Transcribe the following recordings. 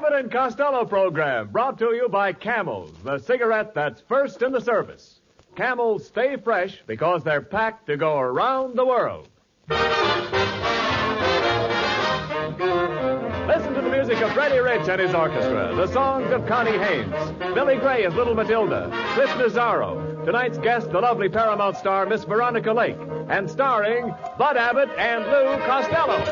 Abbott and Costello program brought to you by Camels, the cigarette that's first in the service. Camels stay fresh because they're packed to go around the world. Listen to the music of Freddie Rich and his orchestra, the songs of Connie Haynes, Billy Gray as Little Matilda, Cliff Nazaro, tonight's guest, the lovely Paramount star Miss Veronica Lake, and starring Bud Abbott and Lou Costello.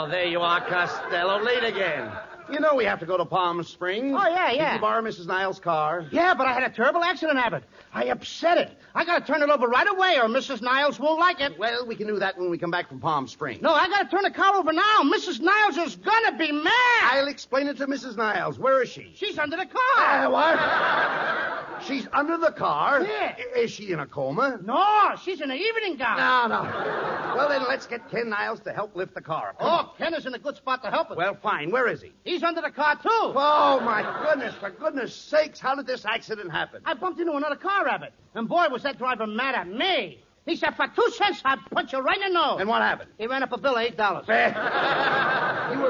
There you are, Costello. Late again. You know we have to go to Palm Springs. Oh, yeah. Did you borrow Mrs. Niles' car? Yeah, but I had a terrible accident, Abbott. I upset it. I gotta turn it over right away or Mrs. Niles won't like it. Well, we can do that when we come back from Palm Springs. No, I gotta turn the car over now. Mrs. Niles is gonna be mad. I'll explain it to Mrs. Niles. Where is she? She's under the car. What? She's under the car? Yeah. Is she in a coma? No, she's in an evening gown. No. Well, then let's get Ken Niles to help lift the car. Come on. Ken is in a good spot to help us. Well, fine. Where is he? He's under the car, too. Oh, my goodness. For goodness sakes, how did this accident happen? I bumped into another car, Abbott. And boy, was that driver mad at me. He said, for 2 cents, I'd punch you right in the nose. And what happened? He ran up a bill of $8. You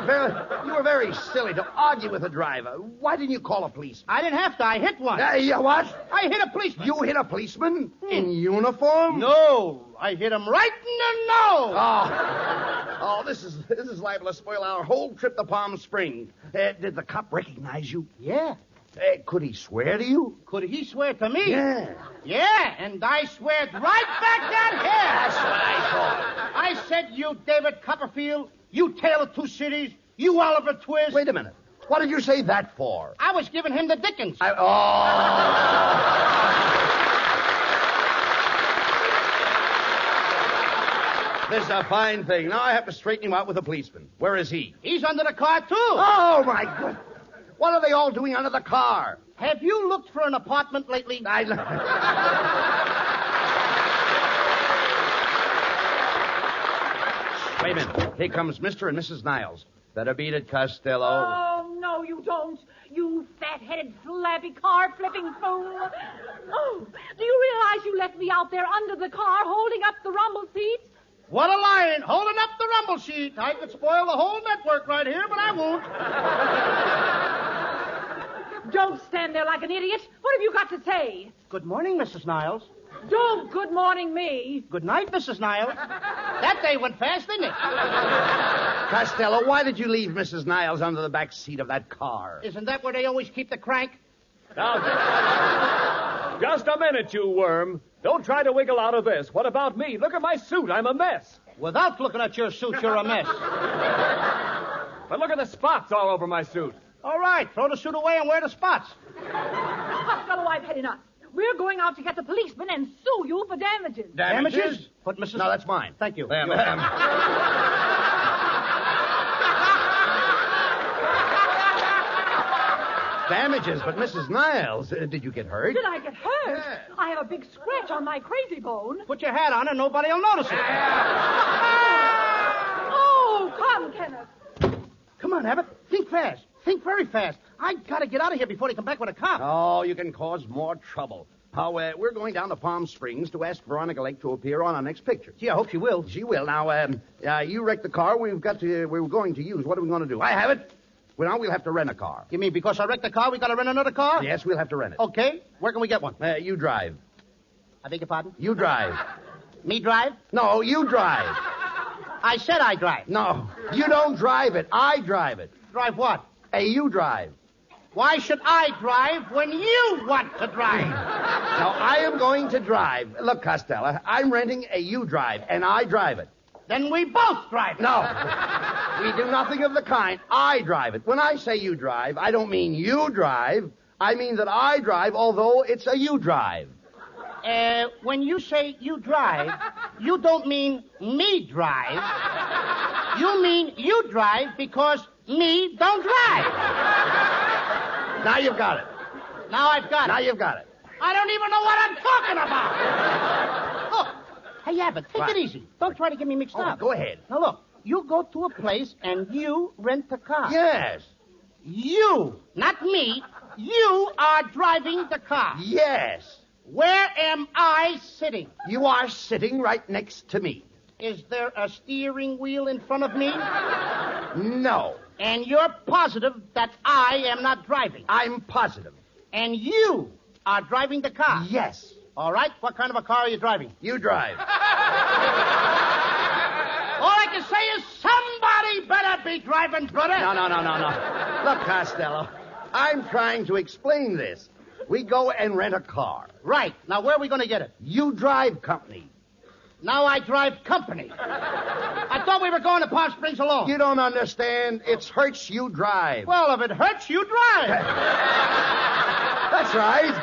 were very silly to argue with a driver. Why didn't you call a police? I didn't have to. I hit one. What? I hit a policeman. You hit a policeman? In uniform? No. I hit him right in the nose. Oh, this is liable to spoil our whole trip to Palm Springs. Did the cop recognize you? Yeah. Could he swear to you? Could he swear to me? Yeah. Yeah, and I sweared right back at him. That's what I thought. I said, you David Copperfield, you Tale of Two Cities, you Oliver Twist. Wait a minute. What did you say that for? I was giving him the Dickens. This is a fine thing. Now I have to straighten him out with a policeman. Where is he? He's under the car, too. Oh, my God. What are they all doing under the car? Have you looked for an apartment lately? Wait a minute. Here comes Mr. and Mrs. Niles. Better beat it, Costello. Oh, no, you don't. You fat-headed, flabby, car-flipping fool. Oh, do you realize you left me out there under the car holding up the rumble seat? What a lion, holding up the rumble sheet. I could spoil the whole network right here, but I won't. Don't stand there like an idiot. What have you got to say? Good morning, Mrs. Niles. Don't good morning me. Good night, Mrs. Niles. That day went fast, didn't it? Costello, why did you leave Mrs. Niles under the back seat of that car? Isn't that where they always keep the crank? Now, just a minute, you worm. Don't try to wiggle out of this. What about me? Look at my suit. I'm a mess. Without looking at your suit, you're a mess. But look at the spots all over my suit. All right, throw the suit away and wear the spots. Costello, I've had enough. We're going out to get the policeman and sue you for damages. Damages? But Mrs. No, that's mine. Thank you. Damages, but Mrs. Niles, did you get hurt? Did I get hurt? Yeah. I have a big scratch on my crazy bone. Put your hat on and nobody will notice it. Oh, come, Kenneth. Come on, Abbott. Think fast. Think very fast. I gotta get out of here before they come back with a cop. Oh, you can cause more trouble. We're going down to Palm Springs to ask Veronica Lake to appear on our next picture. Gee, I hope she will. She will. Now, you wrecked the car we were going to use. What are we going to do? I have it. Well, now we'll have to rent a car. You mean because I wrecked the car, we gotta rent another car? Yes, we'll have to rent it. Okay. Where can we get one? You drive. I beg your pardon? You drive. Me drive? No, you drive. I said I drive. No, you don't drive it. I drive it. Drive what? You drive. Why should I drive when you want to drive? Now, I am going to drive. Look, Costello, I'm renting a you drive, and I drive it. Then we both drive it. No, we do nothing of the kind. I drive it. When I say you drive, I don't mean you drive. I mean that I drive, although it's a you drive. When you say you drive, you don't mean me drive. You mean you drive because me don't drive. Now you've got it. Now I've got it. Now you've got it. I don't even know what I'm talking about. Look. Hey, Abbott, take What? it easy. Don't try to get me mixed up. Go ahead. Now, look. You go to a place and you rent a car. Yes. You, not me, you are driving the car. Yes. Where am I sitting? You are sitting right next to me. Is there a steering wheel in front of me? No. And you're positive that I am not driving? I'm positive. And you are driving the car? Yes. All right. What kind of a car are you driving? You drive. All I can say is somebody better be driving, brother. No. Look, Costello, I'm trying to explain this. We go and rent a car. Right. Now, where are we going to get it? You drive company. Now I drive company. I thought we were going to Palm Springs alone. You don't understand. It's Hertz you drive. Well, if it hurts, you drive. That's right.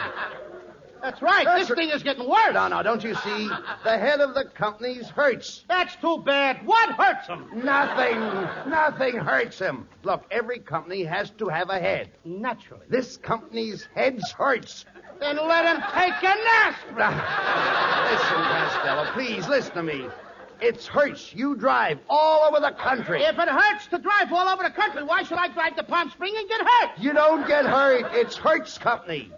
That's right. This thing is getting worse. No, don't you see? The head of the company's Hertz. That's too bad. What hurts him? Nothing hurts him. Look, every company has to have a head. Naturally. This company's head's Hertz. Then let him take a nap. Listen, Costello, please listen to me. It's Hertz you drive all over the country. If it hurts to drive all over the country, why should I drive to Palm Springs and get hurt? You don't get hurt. It's Hertz Company.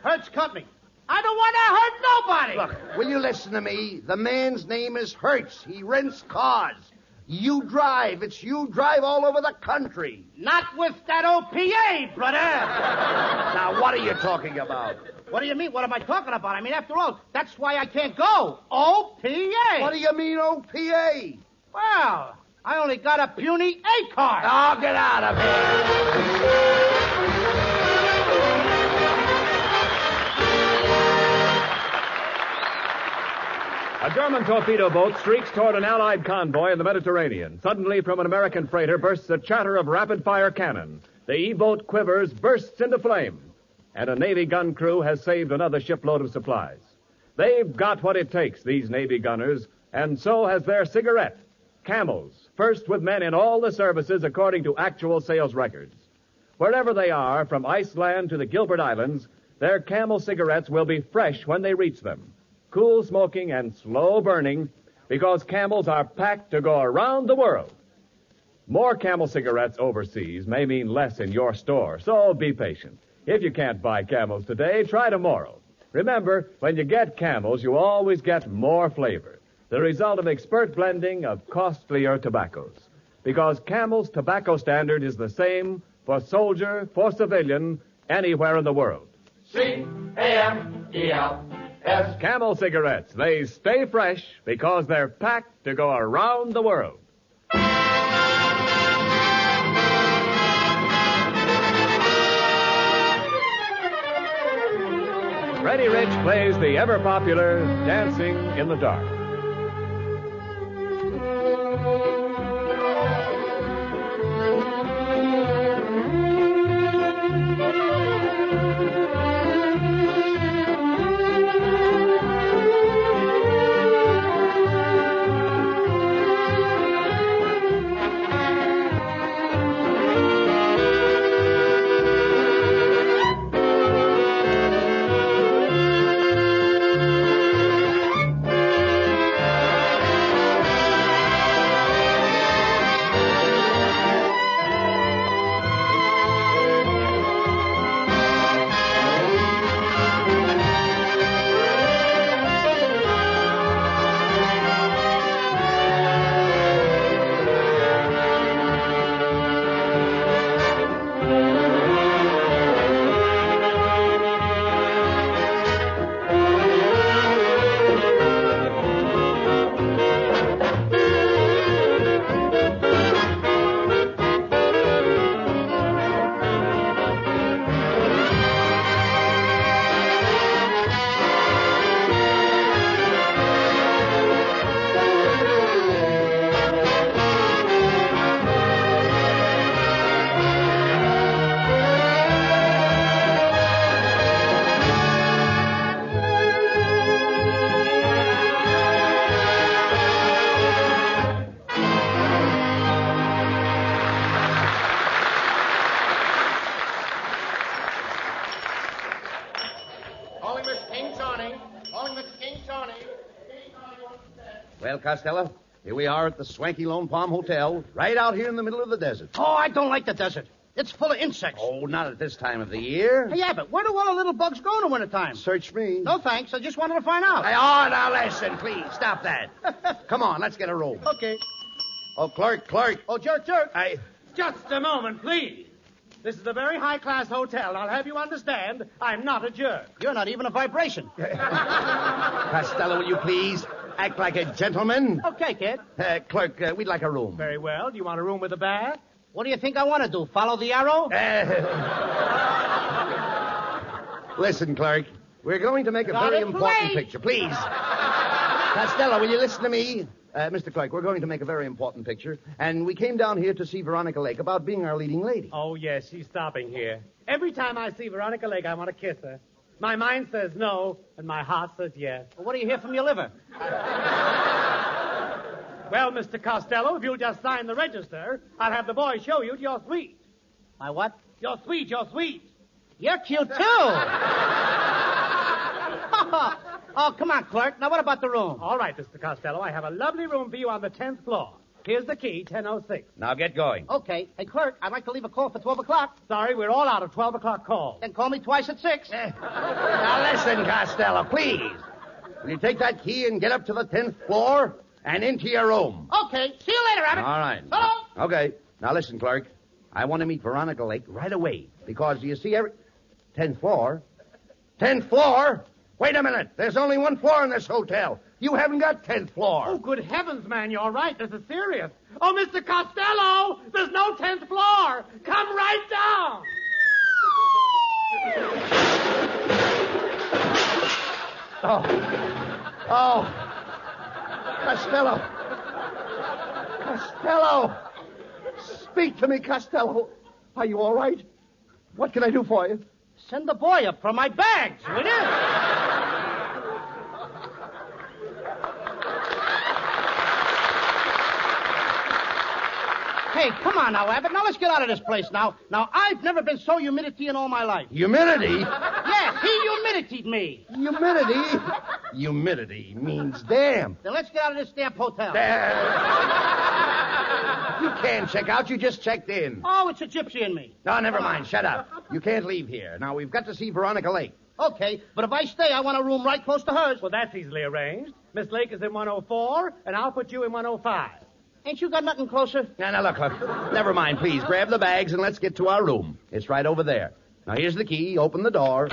Hertz Company. I don't want to hurt nobody. Look, will you listen to me? The man's name is Hertz. He rents cars. You drive. It's you drive all over the country. Not with that OPA, brother. Now, what are you talking about? What do you mean? What am I talking about? I mean, after all, that's why I can't go. OPA. What do you mean, OPA? Well, I only got a puny A card. Oh, get out of here. A German torpedo boat streaks toward an Allied convoy in the Mediterranean. Suddenly, from an American freighter bursts a chatter of rapid-fire cannon. The E-boat quivers, bursts into flame. And a Navy gun crew has saved another shipload of supplies. They've got what it takes, these Navy gunners, and so has their cigarette. Camels, first with men in all the services according to actual sales records. Wherever they are, from Iceland to the Gilbert Islands, their Camel cigarettes will be fresh when they reach them. Cool smoking and slow burning, because Camels are packed to go around the world. More Camel cigarettes overseas may mean less in your store, so be patient. If you can't buy Camels today, try tomorrow. Remember, when you get Camels, you always get more flavor, the result of expert blending of costlier tobaccos. Because Camel's tobacco standard is the same for soldier, for civilian, anywhere in the world. C-A-M-E-L. Camel cigarettes. They stay fresh because they're packed to go around the world. Freddie Rich plays the ever-popular Dancing in the Dark. Well, Costello, here we are at the swanky Lone Palm Hotel, right out here in the middle of the desert. Oh, I don't like the desert. It's full of insects. Oh, not at this time of the year. Hey, Abbott, where do all the little bugs go in the wintertime? Search me. No, thanks. I just wanted to find out. Hey, oh, now listen, please. Stop that. Come on, let's get a room. Okay. Oh, clerk. Oh, jerk. Just a moment, please. This is a very high-class hotel. I'll have you understand, I'm not a jerk. You're not even a vibration. Costello, will you please act like a gentleman? Okay, kid. Clerk, we'd like a room. Very well. Do you want a room with a bath? What do you think I want to do? Follow the arrow? Listen, clerk. We're going to make a very important picture. Please. Costello, will you listen to me? Mr. Clerk, we're going to make a very important picture, and we came down here to see Veronica Lake about being our leading lady. Oh, yes, she's stopping here. Every time I see Veronica Lake, I want to kiss her. My mind says no, and my heart says yes. Well, what do you hear from your liver? Well, Mr. Costello, if you'll just sign the register, I'll have the boy show you to your suite. My what? Your suite. You're cute, too. Oh, come on, clerk. Now, what about the room? All right, Mr. Costello, I have a lovely room for you on the 10th floor. Here's the key, 1006. Now get going. Okay. Hey, clerk, I'd like to leave a call for 12 o'clock. Sorry, we're all out of 12 o'clock calls. Then call me twice at 6. Now listen, Costello, please. Will you take that key and get up to the 10th floor and into your room? Okay. See you later, Abbott. All right. Hello. Okay. Now listen, clerk. I want to meet Veronica Lake right away because you see 10th floor? 10th floor? Wait a minute. There's only one floor in this hotel. You haven't got 10th floor. Oh, good heavens, man, you're right. This is serious. Oh, Mr. Costello, there's no 10th floor. Come right down. Oh. Costello. Speak to me, Costello. Are you all right? What can I do for you? Send the boy up for my bags, will you? Hey, come on now, Abbott. Now let's get out of this place now. Now, I've never been so humidity in all my life. Humidity? Yes, he humiditied me. Humidity? Humidity means damn. Then let's get out of this damn hotel. You can't check out. You just checked in. Oh, it's a gypsy in me. No, never mind. Shut up. You can't leave here. Now, we've got to see Veronica Lake. Okay, but if I stay, I want a room right close to hers. Well, that's easily arranged. Miss Lake is in 104, and I'll put you in 105. Ain't you got nothing closer? Now, look. Never mind, please. Grab the bags and let's get to our room. It's right over there. Now, here's the key. Open the door.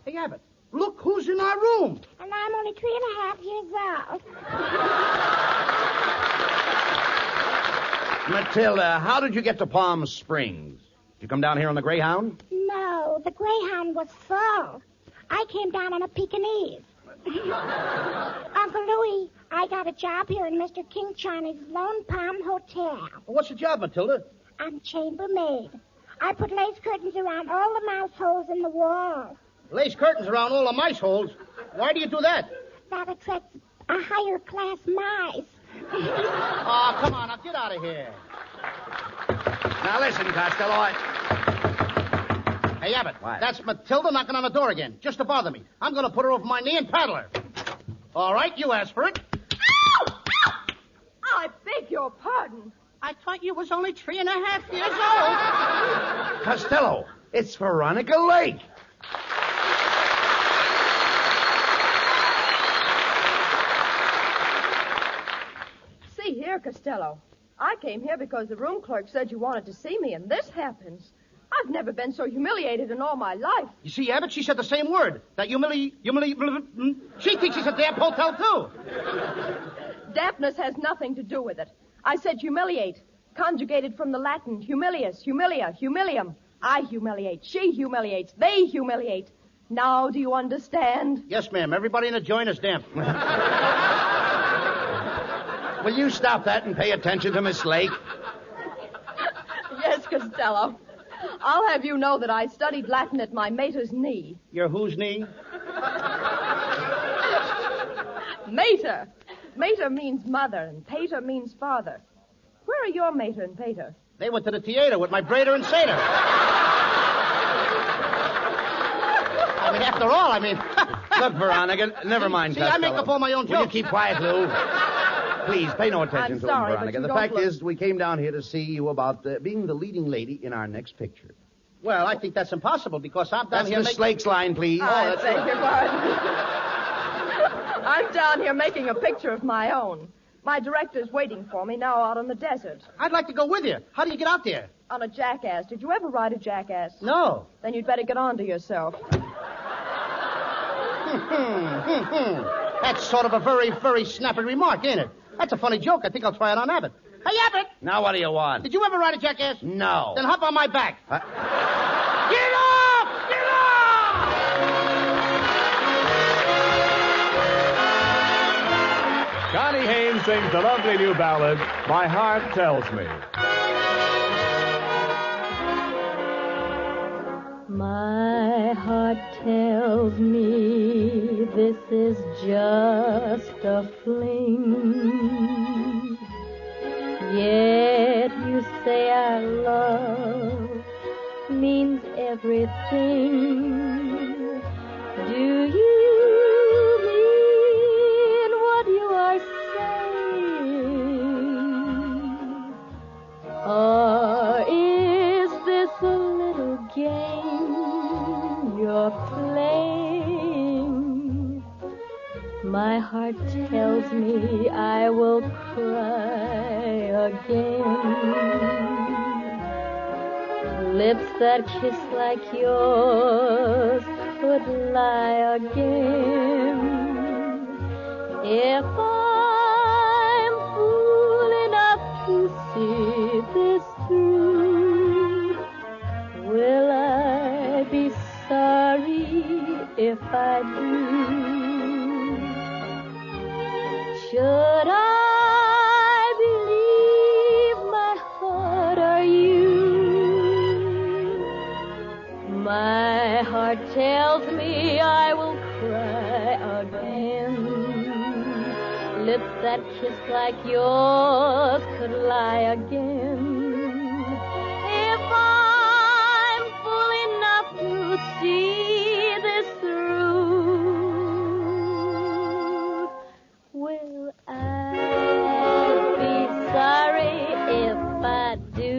Hey, Abbott, look who's in our room. And I'm only 3.5 years old. Matilda, how did you get to Palm Springs? Did you come down here on the Greyhound? No, the Greyhound was full. I came down on a Pekingese. Uncle Louie, I got a job here in Mr. King Charney's Lone Palm Hotel. Well, what's the job, Matilda? I'm chambermaid. I put lace curtains around all the mouse holes in the wall. Lace curtains around all the mice holes. Why do you do that? That attracts a higher class mice. Oh, come on, now get out of here. Now, listen, Costello, Hey, Abbott, What? That's Matilda knocking on the door again, just to bother me. I'm going to put her over my knee and paddle her. All right, you asked for it. Ow! Ow! I beg your pardon. I thought you was only 3.5 years old. Costello, it's Veronica Lake. See here, Costello. I came here because the room clerk said you wanted to see me, and this happens. I've never been so humiliated in all my life. You see, Abbott, she said the same word. That She thinks it's a damn hotel, too. Dampness has nothing to do with it. I said humiliate, conjugated from the Latin humilius, humilia, humilium. I humiliate, she humiliates, they humiliate. Now do you understand? Yes, ma'am. Everybody in the joint is damp. Will you stop that and pay attention to Miss Lake? Yes, Costello. I'll have you know that I studied Latin at my mater's knee. Your whose knee? Mater. Mater means mother, and pater means father. Where are your mater and pater? They went to the theater with my braider and satyr. After all, Look, Veronica, never mind, See, I Costello. make up all my own Will you jokes. keep quiet, Lou? Please, pay no attention I'm to sorry, him, but Veronica. you The don't fact look- is, we came down here to see you about being the leading lady in our next picture. Well, I think that's impossible because I'm down That's here Miss Slake's line, please. I beg your pardon. I'm down here making a picture of my own. My director's waiting for me now out on the desert. I'd like to go with you. How do you get out there? On a jackass. Did you ever ride a jackass? No. Then you'd better get on to yourself. That's sort of a very, very snappy remark, ain't it? That's a funny joke. I think I'll try it on Abbott. Hey, Abbott! Now what do you want? Did you ever ride a jackass? No. Then hop on my back. Huh? Get off! Get off! Connie Haynes sings the lovely new ballad, My Heart Tells Me. My heart tells me this is just a fling. Yet you say our love means everything. Do you mean what you are saying? Or is this a little game you're playing? My heart tells me I will cry again. Lips that kiss like yours could lie again. If I'm fool enough to see this through, will I be sorry if I do? Should I believe my heart or you? My heart tells me I will cry again. Lips that kiss like yours could lie again. If I'm fool enough to see this through, will I be sorry if I do?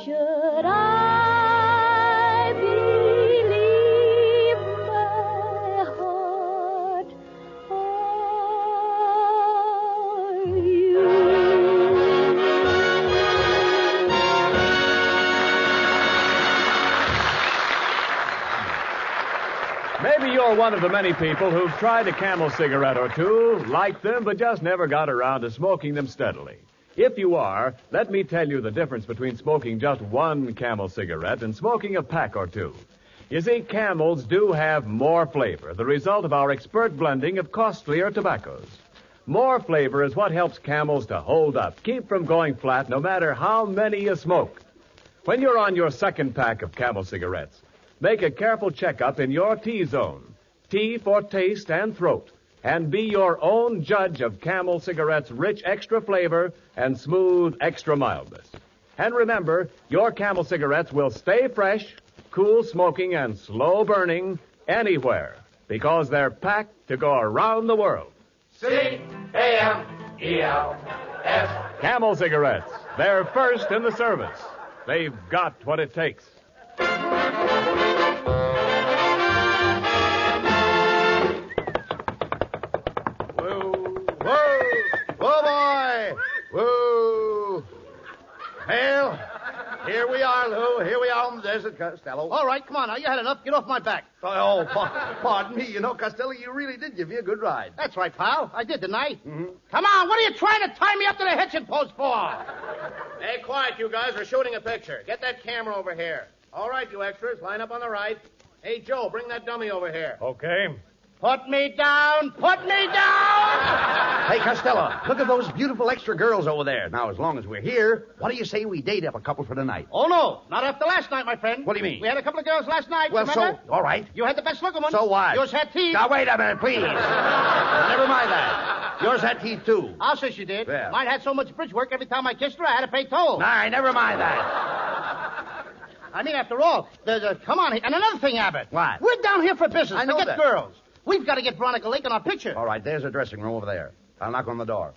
Should I believe my heart or you? Maybe you're one of the many people who've tried a Camel cigarette or two, liked them, but just never got around to smoking them steadily. If you are, let me tell you the difference between smoking just one Camel cigarette and smoking a pack or two. You see, Camels do have more flavor, the result of our expert blending of costlier tobaccos. More flavor is what helps Camels to hold up, keep from going flat no matter how many you smoke. When you're on your second pack of Camel cigarettes, make a careful checkup in your T-zone. T for taste and throat. And be your own judge of Camel cigarettes' rich extra flavor and smooth extra mildness. And remember, your Camel cigarettes will stay fresh, cool smoking, and slow burning anywhere because they're packed to go around the world. C-A-M-E-L-S. Camel cigarettes. They're first in the service. They've got what it takes. Whoa! Well, here we are, Lou. Here we are on the desert, Costello. All right, come on now. You had enough. Get off my back. Oh, pardon me. You know, Costello, you really did give me a good ride. That's right, pal. I did, didn't I? Mm-hmm. Come on. What are you trying to tie me up to the hitching post for? Hey, quiet, you guys. We're shooting a picture. Get that camera over here. All right, you extras. Line up on the right. Hey, Joe, bring that dummy over here. Okay. Put me down! Put me down! Hey, Costello, look at those beautiful extra girls over there. Now, as long as we're here, what do you say we date up a couple for tonight? Oh, no. Not after last night, my friend. What do you mean? We had a couple of girls last night, Well, remember? so, all right. You had the best looking one. So what? Yours had teeth. Now, wait a minute, please. Never mind that. Yours had teeth, too. I'll say she did. Yeah. Mine had so much bridge work, every time I kissed her, I had to pay toll. Nah, never mind that. I mean, after all, come on. And another thing, Abbott. What? We're down here for business. I know Forget that. girls. We've got to get Veronica Lake in our picture. All right, there's a dressing room over there. I'll knock on the door.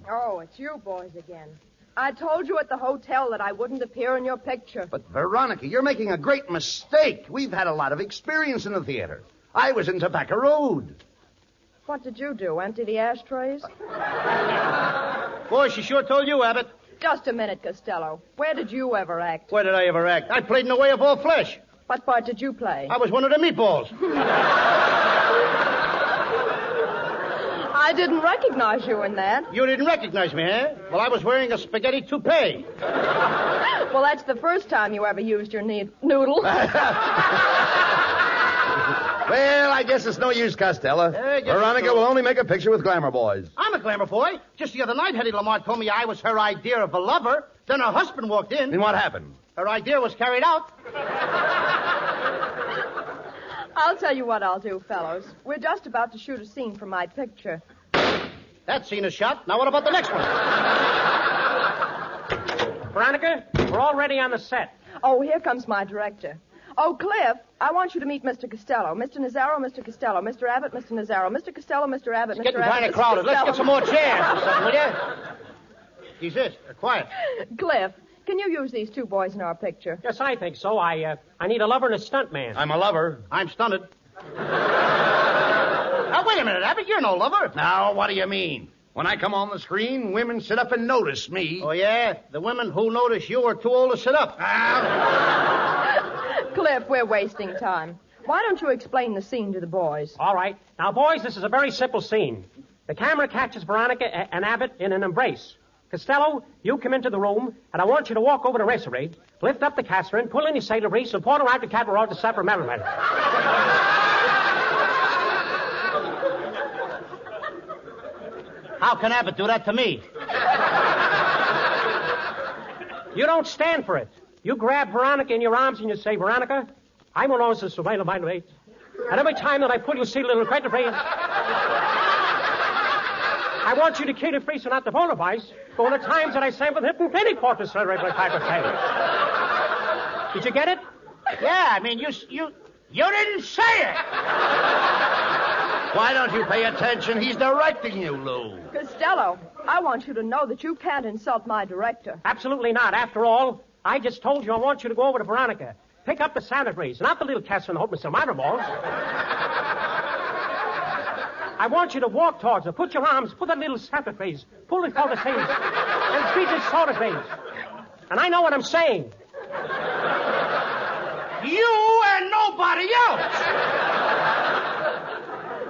Oh, it's you boys again. I told you at the hotel that I wouldn't appear in your picture. But, Veronica, you're making a great mistake. We've had a lot of experience in the theater. I was in Tobacco Road. What did you do, empty the ashtrays? Boy, she sure told you, Abbott. Just a minute, Costello. Where did you ever act? Where did I ever act? I played in The Way of All Flesh. What part did you play? I was one of the meatballs. I didn't recognize you in that. You didn't recognize me, eh? Well, I was wearing a spaghetti toupee. Well, that's the first time you ever used your noodle. Well, I guess it's no use, Costello. Veronica will only make a picture with glamour boys. I'm a glamour boy. Just the other night, Hetty Lamar told me I was her idea of a lover. Then her husband walked in. And what happened? Her idea was carried out. I'll tell you what I'll do, fellows. We're just about to shoot a scene for my picture. That scene is shot. Now what about the next one? Veronica, we're already on the set. Oh, here comes my director. Oh, Cliff, I want you to meet Mr. Costello. Mr. Nazaro, Mr. Costello. Mr. Abbott, Mr. Nazaro. Mr. Costello, Mr. Abbott, Mr. It's getting Abbott. kind of Mr. crowded. Let's Costello. get some more chairs or something, will you? Jesus, quiet. Cliff, can you use these two boys in our picture? Yes, I think so. I need a lover and a stuntman. I'm a lover. I'm stunted. Now, wait a minute, Abbott. You're no lover. Now, what do you mean? When I come on the screen, women sit up and notice me. Oh, yeah? The women who notice you are too old to sit up. Cliff, we're wasting time. Why don't you explain the scene to the boys? All right. Now, boys, this is a very simple scene. The camera catches Veronica and Abbott in an embrace. Costello, you come into the room, and I want you to walk over to Racerade, lift up the Catherine, pull in your sailor breeze, and point her out to Catherine to supper merriment. How can Abbott do that to me? You don't stand for it. You grab Veronica in your arms and you say, Veronica, I'm an officer, so my weight. And every time that I pull, you see a little credit breeze. I want you to kill the free so not the polar vice. But when the times that I sang with hip and penny quarters celebrate my type of thing. Did you get it? Yeah, I mean, you didn't say it. Why don't you pay attention? He's directing you, Lou. Costello, I want you to know that you can't insult my director. Absolutely not. After all, I just told you I want you to go over to Veronica. Pick up the Santa breeze, not the little Catherine and hope Mr. Minor balls. I want you to walk towards her. Put your arms, put that little Santa breeze, pull it for the things, and squeeze this soda breeze. And I know what I'm saying. You and nobody else.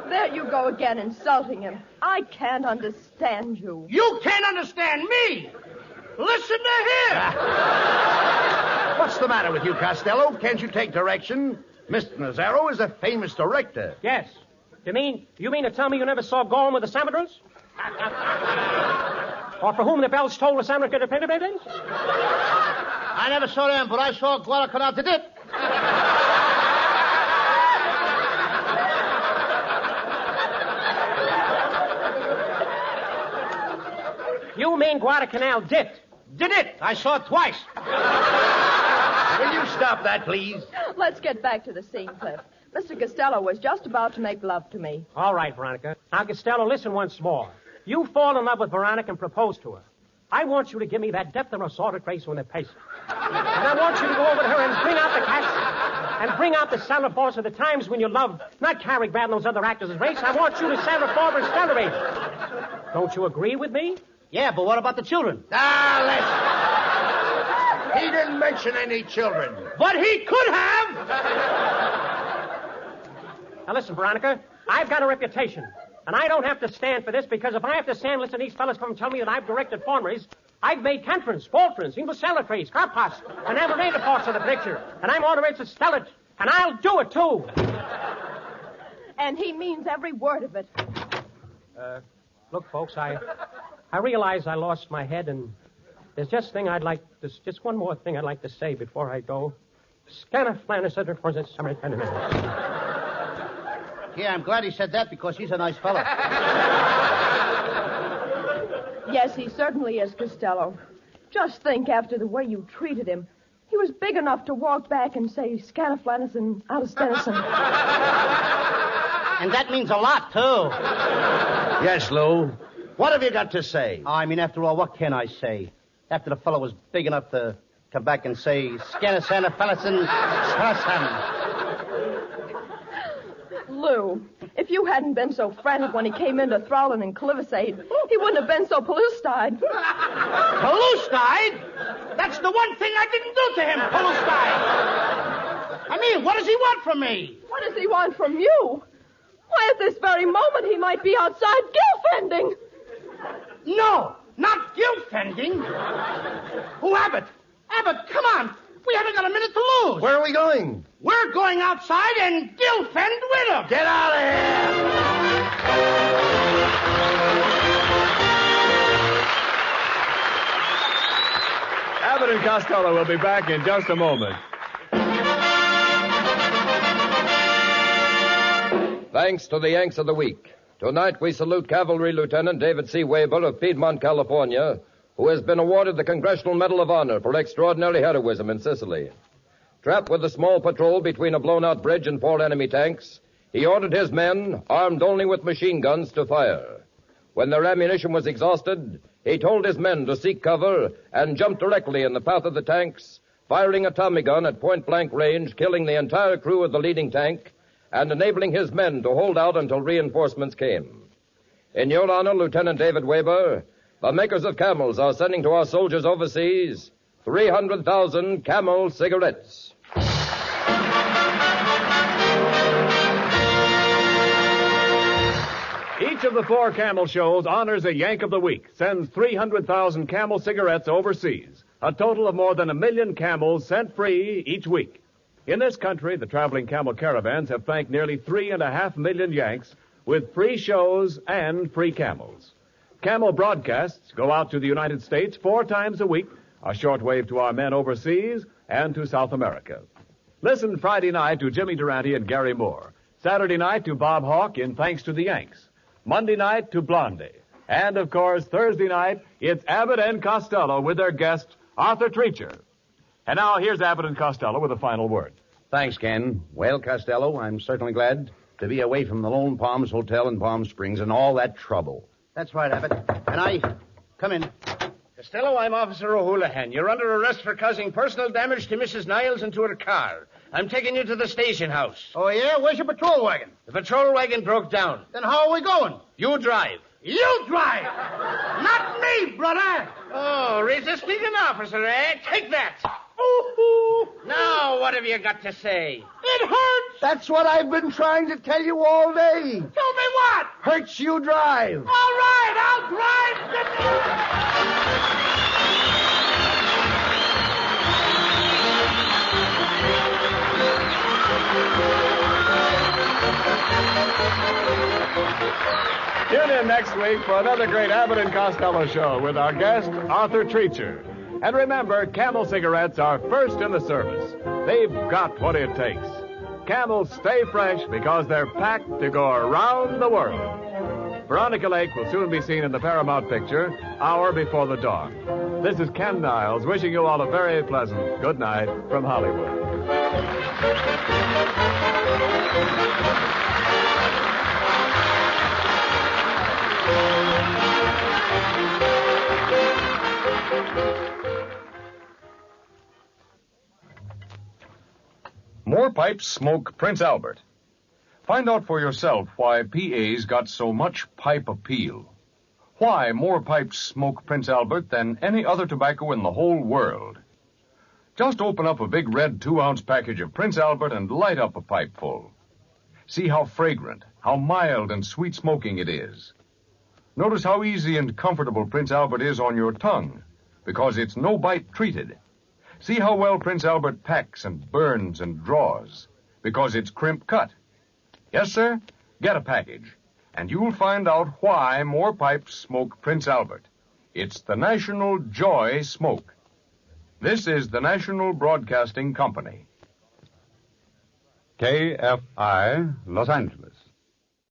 There you go again, insulting him. I can't understand you. You can't understand me. Listen to him. What's the matter with you, Costello? Can't you take direction? Mr. Nazaro is a famous director. Yes. You mean to tell me you never saw Gone with the Samadras? Or For Whom the Bells Toll the Samadras Get a Penny Babies? I never saw them, but I saw Guadalcanal to Dip. You mean Guadalcanal dipped? Did it? I saw it twice. Will you stop that, please? Let's get back to the scene, Cliff. Mr. Costello was just about to make love to me. All right, Veronica. Now, Costello, listen once more. You fall in love with Veronica and propose to her. I want you to give me that depth and assorted grace when they pace. And I want you to go over to her and bring out the cast and bring out the Santa Force of the times when you love not Cary Grant and those other actors' race. I want you to Santa Barbara celebrate. Don't you agree with me? Yeah, but what about the children? Listen. He didn't mention any children. But he could have. Now, listen, Veronica, I've got a reputation. And I don't have to stand for this because if I have to stand, listen, these fellas come and tell me that I've directed formeries. I've made cantrons, faltrons, English salad trays, carpots, and amalgamated parts of the picture. And I'm authorized to spell it. And I'll do it, too. And he means every word of it. Look, folks, I realize I lost my head, and there's just one more thing I'd like to say before I go. Yeah, I'm glad he said that because he's a nice fellow. Yes, he certainly is, Costello. Just think, after the way you treated him, he He was big enough to walk back and say Scanaflanison out of Stenison. And that means a lot, too. Yes, Lou. What have you got to say? I mean, after all, what can I say? After the fellow was big enough to come back and say Scanaflanison. Lou, if you hadn't been so frantic when he came into Thrallin and Clivisade, he wouldn't have been so pellucid. Pellucid? That's the one thing I didn't do to him, pellucid. I mean, what does he want from me? What does he want from you? Why, at this very moment, he might be outside guilt-fending. No, not guilt-fending. Who, Abbott? Abbott, come on. We haven't got a minute to lose. Where are we going? We're going outside and guilt-fend with him. Get out of here! Abbott and Costello will be back in just a moment. Thanks to the Yanks of the Week. Tonight we salute Cavalry Lieutenant David C. Weber of Piedmont, California, who has been awarded the Congressional Medal of Honor for extraordinary heroism in Sicily. Trapped with a small patrol between a blown-out bridge and 4 enemy tanks, he ordered his men, armed only with machine guns, to fire. When their ammunition was exhausted, he told his men to seek cover and jump directly in the path of the tanks, firing a Tommy gun at point-blank range, killing the entire crew of the leading tank and enabling his men to hold out until reinforcements came. In your honor, Lieutenant David Weber, the makers of Camels are sending to our soldiers overseas 300,000 Camel cigarettes. Each of the 4 Camel shows honors a Yank of the Week, sends 300,000 Camel cigarettes overseas, a total of more than 1 million Camels sent free each week. In this country, the traveling Camel caravans have thanked nearly 3.5 million Yanks with free shows and free Camels. Camel broadcasts go out to the United States 4 times a week, a shortwave to our men overseas and to South America. Listen Friday night to Jimmy Durante and Gary Moore. Saturday night to Bob Hawke in Thanks to the Yanks. Monday night to Blondie. And, of course, Thursday night, it's Abbott and Costello with their guest, Arthur Treacher. And now, here's Abbott and Costello with a final word. Thanks, Ken. Well, Costello, I'm certainly glad to be away from the Lone Palms Hotel in Palm Springs and all that trouble. That's right, Abbott. And I... Come in. Costello, I'm Officer O'Houlihan. You're under arrest for causing personal damage to Mrs. Niles and to her car. I'm taking you to the station house. Oh, yeah? Where's your patrol wagon? The patrol wagon broke down. Then how are we going? You drive. You drive! Not me, brother! Oh, resisting an officer, eh? Take that! Ooh. Now, what have you got to say? It hurts! That's what I've been trying to tell you all day. Tell me what? Hurts you drive. All right, I'll drive. Tune in next week for another great Abbott and Costello show with our guest, Arthur Treacher. And remember, Camel cigarettes are first in the service. They've got what it takes. Camels stay fresh because they're packed to go around the world. Veronica Lake will soon be seen in the Paramount picture, Hour Before the Dawn. This is Ken Niles wishing you all a very pleasant good night from Hollywood. More pipes smoke Prince Albert. Find out for yourself why PA's got so much pipe appeal. Why more pipes smoke Prince Albert than any other tobacco in the whole world. Just open up a big red 2-ounce package of Prince Albert and light up a pipe full. See how fragrant, how mild and sweet smoking it is. Notice how easy and comfortable Prince Albert is on your tongue, because it's no-bite treated. See how well Prince Albert packs and burns and draws, because it's crimp cut. Yes, sir, get a package, and you'll find out why more pipes smoke Prince Albert. It's the National Joy Smoke. This is the National Broadcasting Company. KFI, Los Angeles.